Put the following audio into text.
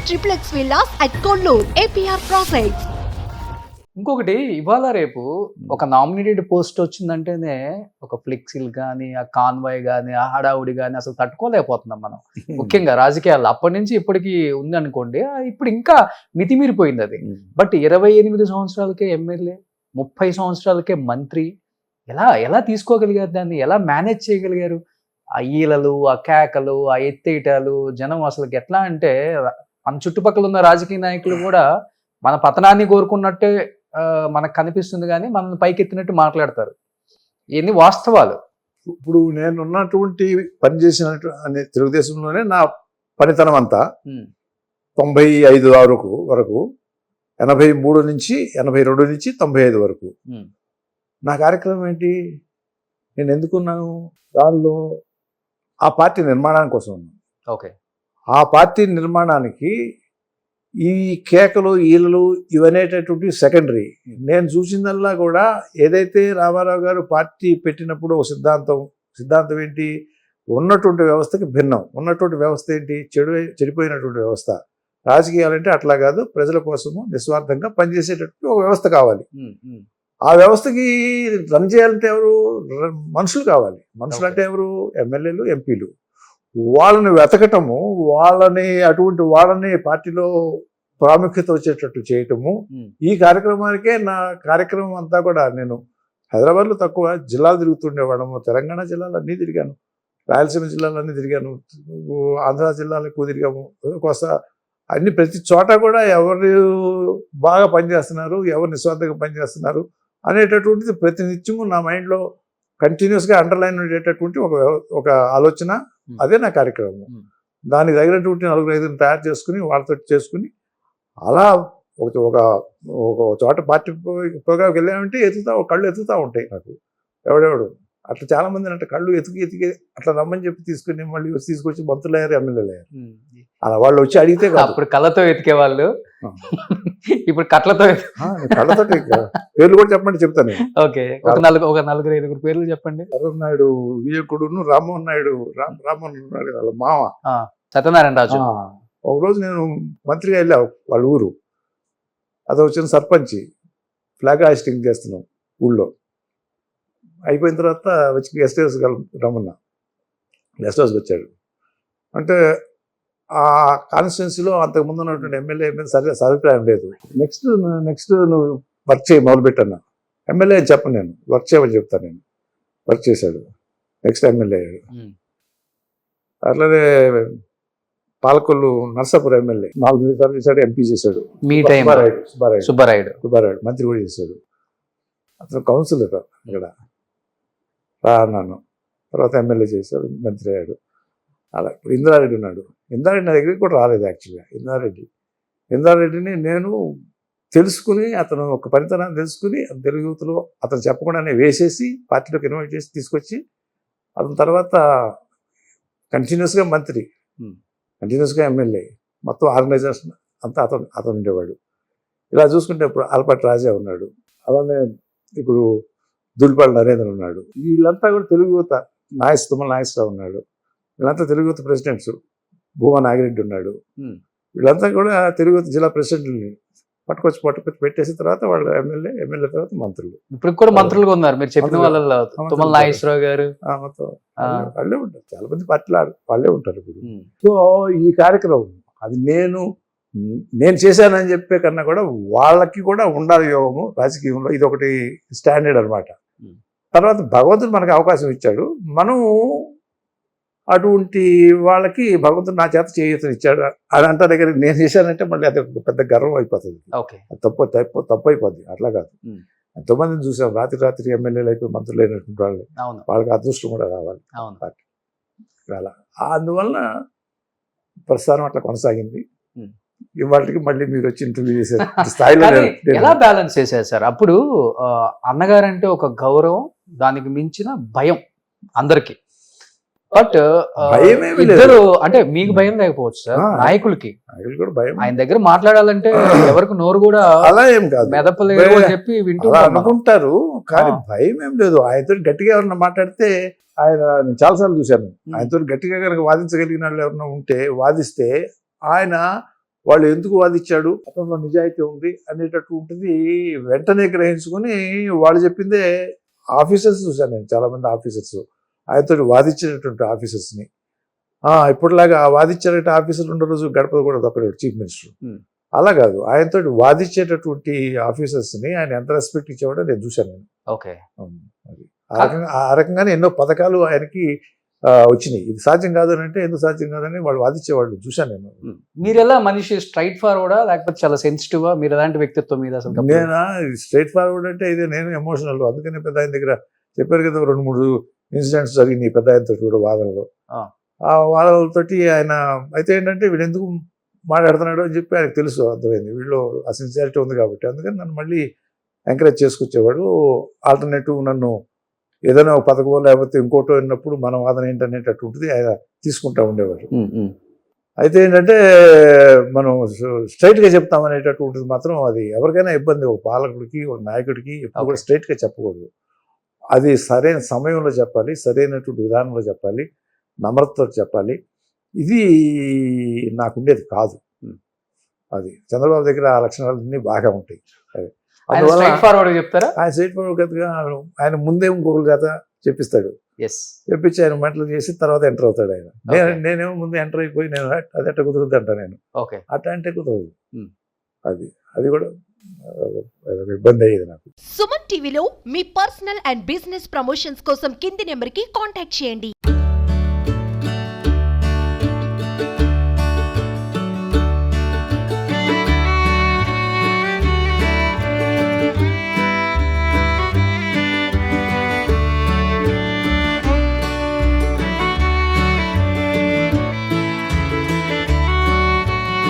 triplex villas at Konnur, APR Projects. ఇంకొకటి ఇవాళ రేపు ఒక నామినేటెడ్ పోస్ట్ వచ్చిందంటేనే ఒక ఫ్లెక్సీలు కానీ ఆ కాన్వాయ్ కానీ ఆ హడావుడి కానీ అసలు తట్టుకోలేకపోతున్నాం మనం. ముఖ్యంగా రాజకీయాల్లో అప్పటి నుంచి ఇప్పటికి ఉంది అనుకోండి, ఇప్పుడు ఇంకా మితిమీరిపోయింది అది. బట్ 28 సంవత్సరాలకే ఎమ్మెల్యే, 30 సంవత్సరాలకే మంత్రి, ఎలా ఎలా తీసుకోగలిగారు దాన్ని, ఎలా మేనేజ్ చేయగలిగారు? ఆ ఈలలు, ఆ కేకలు, ఆ ఎత్తేయటాలు, జనం అసలు ఎట్లా అంటే మన చుట్టుపక్కల ఉన్న రాజకీయ నాయకులు కూడా మన పతనాన్ని కోరుకున్నట్టే మనకు కనిపిస్తుంది, కానీ మనల్ని పైకెత్తినట్టు మాట్లాడతారు. ఇవన్నీ వాస్తవాలు. ఇప్పుడు నేను ఉన్నటువంటి పనిచేసినట్టు అనే తెలుగుదేశంలోనే నా పనితనం అంతా 95 వరకు 83 నుంచి 82 నుంచి 95 వరకు నా కార్యక్రమం ఏంటి, నేను ఎందుకున్నాను దానిలో? ఆ పార్టీ నిర్మాణానికి కోసం ఉన్నాను. ఓకే, ఆ పార్టీ నిర్మాణానికి ఈ కేకలు ఈలలు ఇవనేటటువంటి సెకండరీ. నేను చూసిందల్లా కూడా ఏదైతే రామారావు గారు పార్టీ పెట్టినప్పుడు ఒక సిద్ధాంతం ఏంటి, ఉన్నటువంటి వ్యవస్థకి భిన్నం. ఉన్నటువంటి వ్యవస్థ ఏంటి, చెడిపోయినటువంటి వ్యవస్థ. రాజకీయాలంటే అట్లా కాదు, ప్రజల కోసము నిస్వార్థంగా పనిచేసేటటువంటి ఒక వ్యవస్థ కావాలి. ఆ వ్యవస్థకి రన్ చేయాలంటే ఎవరు? మనుషులు కావాలి. మనుషులు అంటే ఎవరు? ఎమ్మెల్యేలు, ఎంపీలు. వాళ్ళని వెతకటము, అటువంటి వాళ్ళని పార్టీలో ప్రాముఖ్యత వచ్చేటట్టు చేయటము. ఈ కార్యక్రమానికే నా కార్యక్రమం అంతా కూడా. నేను హైదరాబాద్లో తక్కువ జిల్లాలు తిరుగుతుండేవాడము, తెలంగాణ జిల్లాలు అన్నీ తిరిగాను, రాయలసీమ జిల్లాలన్నీ తిరిగాను, ఆంధ్ర జిల్లాలు ఎక్కువ తిరిగాము, కోస్తా అన్ని. ప్రతి చోట కూడా ఎవరు బాగా పనిచేస్తున్నారు, ఎవరు నిస్వార్థంగా పనిచేస్తున్నారు అనేటటువంటిది ప్రతినిత్యము నా మైండ్లో కంటిన్యూస్గా అండర్లైన్ ఉండేటటువంటి ఒక ఆలోచన. అదే నా కార్యక్రమం. దానికి తగినటువంటి 4-5 తయారు చేసుకుని వాళ్ళతో చేసుకుని అలా ఒక చోట పార్టీ ప్రోగ్రామ్కి వెళ్ళామంటే కళ్ళు ఎత్తుతూ ఉంటాయి నాకు. ఎవడెవడు అట్లా చాలా మంది అంటే కళ్ళు ఎతికి అట్లా రమ్మని చెప్పి తీసుకుని మళ్ళీ తీసుకొచ్చి మంత్రులు అయ్యారు, ఎమ్మెల్యేలు అయ్యారు. అలా వాళ్ళు వచ్చి అడిగితే అప్పుడు కళ్ళతో ఎతికే వాళ్ళు, ఇప్పుడు కట్లతో. పేర్లు కూడా చెప్పండి, చెప్తాను. ఓకే, ఒక 4-5 పేర్లు చెప్పండి. నాయుడు విజయకుడును, రామ్మోహన్ నాయుడు వాళ్ళ మామ సత్యనారాయణ రాజు. ఒకరోజు నేను మంత్రిగా వెళ్ళా వాళ్ళ ఊరు. అది వచ్చిన సర్పంచ్ ఫ్లాగ్ హాయిస్టింగ్ చేస్తున్నాం ఊళ్ళో. అయిపోయిన తర్వాత వచ్చి గెస్ట్ హౌస్ రమ్మన్నా. గెస్ట్ హౌస్కి వచ్చాడు. అంటే ఆ కాన్స్టిట్యున్సీలో అంతకుముందు ఉన్నటువంటి ఎమ్మెల్యే సరే అభిప్రాయం లేదు. నెక్స్ట్ నువ్వు వర్క్ చేయి మొదలుపెట్టన్నా. ఎమ్మెల్యే అని చెప్పను, నేను వర్క్ చేయమని చెప్తాను. నేను వర్క్ చేశాడు, నెక్స్ట్ ఎమ్మెల్యే అయ్యాడు. అట్లనే పాలకొల్లు నర్సాపురం ఎమ్మెల్యే 4 సార్లు చేశాడు, ఎంపీ చేశాడు. సుబ్బారాయుడు మంత్రి కూడా చేశాడు. అతను కౌన్సిలర్ ఇక్కడ అన్నాను. తర్వాత ఎమ్మెల్యే చేశాడు, మంత్రి అయ్యాడు. అలా ఇప్పుడు ఇంద్రారెడ్డి ఉన్నాడు. ఇంద్రారెడ్డి నా దగ్గరికి కూడా రాలేదు. యాక్చువల్గా ఇంద్రారెడ్డిని నేను తెలుసుకుని, అతను ఒక పనితనాన్ని తెలుసుకుని తెలుగు యూత్లో అతను చెప్పకుండానే వేసేసి పార్టీలోకి ఇన్వైట్ చేసి తీసుకొచ్చి, అతని తర్వాత కంటిన్యూస్గా మంత్రి, కంటిన్యూస్గా ఎమ్మెల్యే, మొత్తం ఆర్గనైజేషన్ అంతా అతను ఉండేవాడు. ఇలా చూసుకుంటే ఇప్పుడు ఆలపాటి రాజా ఉన్నాడు. అలానే ఇప్పుడు దుల్లిపాటి నరేంద్ర ఉన్నాడు. వీళ్ళంతా కూడా తెలుగు యువత. తుమ్మల నాగేశ్వరరావు ఉన్నాడు. వీళ్ళంతా తెలుగు యువత ప్రెసిడెంట్స్. భూమా నాగిరెడ్డి ఉన్నాడు. వీళ్ళంతా కూడా తెలుగు యువత జిల్లా ప్రెసిడెంట్ని పట్టుకొచ్చి పెట్టేసిన తర్వాత వాళ్ళు ఎమ్మెల్యే తర్వాత మంత్రులు. ఇప్పుడు కూడా మంత్రులుగా ఉన్నారు మీరు చెప్పిన వాళ్ళలో. తుమ్మల నాగేశ్వరరావు గారు వాళ్ళే ఉంటారు. చాలా మంది పార్టీలు వాళ్ళే ఉంటారు ఇప్పుడు. సో ఈ కార్యక్రమం అది నేను చేశానని చెప్పే కన్నా కూడా వాళ్ళకి కూడా ఉండాలి యోగము రాజకీయంలో. ఇది ఒకటి స్టాండర్డ్ అనమాట. తర్వాత భగవంతుడు మనకు అవకాశం ఇచ్చాడు. మనం అటువంటి వాళ్ళకి భగవంతుడు నా చేత చేయూతనిచ్చాడు అని అంట దగ్గర నేను చేశానంటే మళ్ళీ అది పెద్ద గర్వం అయిపోతుంది. తప్పు అయిపోద్ది. అట్లా కాదు. ఎంతోమందిని చూసాం రాత్రి ఎమ్మెల్యేలు అయిపోయి మంత్రులు అయినటువంటి వాళ్ళకి అదృష్టం కూడా రావాలి. అలా అందువలన ప్రస్థానం అట్లా కొనసాగింది. ఇవాళకి మళ్ళీ మీరు వచ్చి ఇంటర్వ్యూ చేసే స్థాయిలో ఎలా బ్యాలెన్స్ చేశారు సార్? అప్పుడు అన్నగారంటే ఒక గౌరవం, దానికి మించిన భయం అందరికి. బట్ ఇద్దరు అంటే మీకు భయం లేకపోవచ్చు సార్, నాయకులకి కూడా భయం. ఆయన దగ్గర మాట్లాడాలంటే ఎవరికి నోరు కూడా అలా ఏం కాదు, మెదపలేదు అని చెప్పి వింటూ అనుకుంటారు. కానీ భయం ఏం లేదు. ఆయనతో గట్టిగా ఎవరన్నా మాట్లాడితే, నేను చాలాసార్లు చూశాను, ఆయనతో గట్టిగా కనుక వాదించగలిగిన వాళ్ళు ఎవరన్నా ఉంటే వాదిస్తే ఆయన వాళ్ళు ఎందుకు వాదిచ్చాడు, అతనిలో నిజాయితీ ఉంది అనేటట్టు ఉంటుంది. వెంటనే గ్రహించుకొని వాళ్ళు చెప్పిందే ఆఫీసర్స్ చూశాను నేను, చాలామంది ఆఫీసర్స్ ఆయనతో వాదించినటువంటి ఆఫీసర్స్ని. ఇప్పటిలాగా వాదించేట ఆఫీసర్లు ఉన్న రోజు గడప కూడా దొక్కడాడు చీఫ్ మినిస్టర్. అలా కాదు, ఆయనతో వాదించేటటువంటి ఆఫీసర్స్ని ఆయన ఎంత రెస్పెక్ట్ ఇచ్చేవాడో నేను చూశాను నేను. ఓకే. అది ఆ రకంగానే ఎన్నో పథకాలు ఆయనకి వచ్చినాయి. ఇది సాధ్యం కాదని అంటే ఎందుకు సాధ్యం కాదని వాళ్ళు వాదించేవాళ్ళు చూశాను నేను. మీరు ఎలా మనిషి స్ట్రైట్ ఫార్వర్డా లేకపోతే చాలా సెన్సిటివా? మీరు ఎలాంటి వ్యక్తిత్వం మీద అసలు? నేనా స్ట్రైట్ ఫార్వర్డ్ అంటే ఇదే, నేను ఎమోషనల్. అందుకనే పెద్ద ఆయన దగ్గర చెప్పారు కదా 2-3 ఇన్సిడెంట్స్ జరిగినాయి పెద్ద ఆయనతో కూడా వాదనలో. ఆ వాదనలతోటి ఆయన అయితే ఏంటంటే వీడు ఎందుకు మాట్లాడుతున్నాడు అని చెప్పి ఆయనకు తెలుసు, అర్థమైంది వీళ్ళు ఆ సిన్సియారిటీ ఉంది కాబట్టి. అందుకని నన్ను మళ్ళీ ఎంకరేజ్ చేసుకొచ్చేవాడు. ఆల్టర్నేటివ్ నన్ను ఏదైనా ఒక పథకమో లేకపోతే ఇంకోటో విన్నప్పుడు మన వాదన ఏంటనేటటువంటిది ఆయన తీసుకుంటా ఉండేవాడు. అయితే ఏంటంటే మనం స్ట్రైట్గా చెప్తామనేటటువంటిది మాత్రం అది ఎవరికైనా ఇబ్బంది. ఒక పాలకుడికి ఒక నాయకుడికి ఎప్పుడు కూడా స్ట్రైట్గా చెప్పకూడదు. అది సరైన సమయంలో చెప్పాలి, సరైనటువంటి విధానంలో చెప్పాలి, నమ్రతతో చెప్పాలి. ఇది నాకుండేది కాదు. అది చంద్రబాబు దగ్గర ఆ లక్షణాలన్నీ బాగా ఉంటాయి. అందువల్ల స్ట్రైట్ ఫార్వర్డ్ చెప్తారా? ఆయన స్ట్రైట్ ఫార్వర్డ్ కథగా ఆయన ముందే ఇంకొకరి కథ చెప్పిస్తాడు. చెప్పించి ఆయన మెంటలు చేసి తర్వాత ఎంటర్ అవుతాడు ఆయన. నేనేమో ముందు ఎంటర్ అయిపోయి నేను అది ఎట్ట కుదురుద్ది అంట నేను. అట్లా అంటే కుదరదు. అది కూడా ఇబ్బంది అయ్యేది నాకు. సుమన్ టీవీలో మీ పర్సనల్ అండ్ బిజినెస్ ప్రమోషన్స్ కోసం కింది నెంబర్కి కాంటాక్ట్ చేయండి.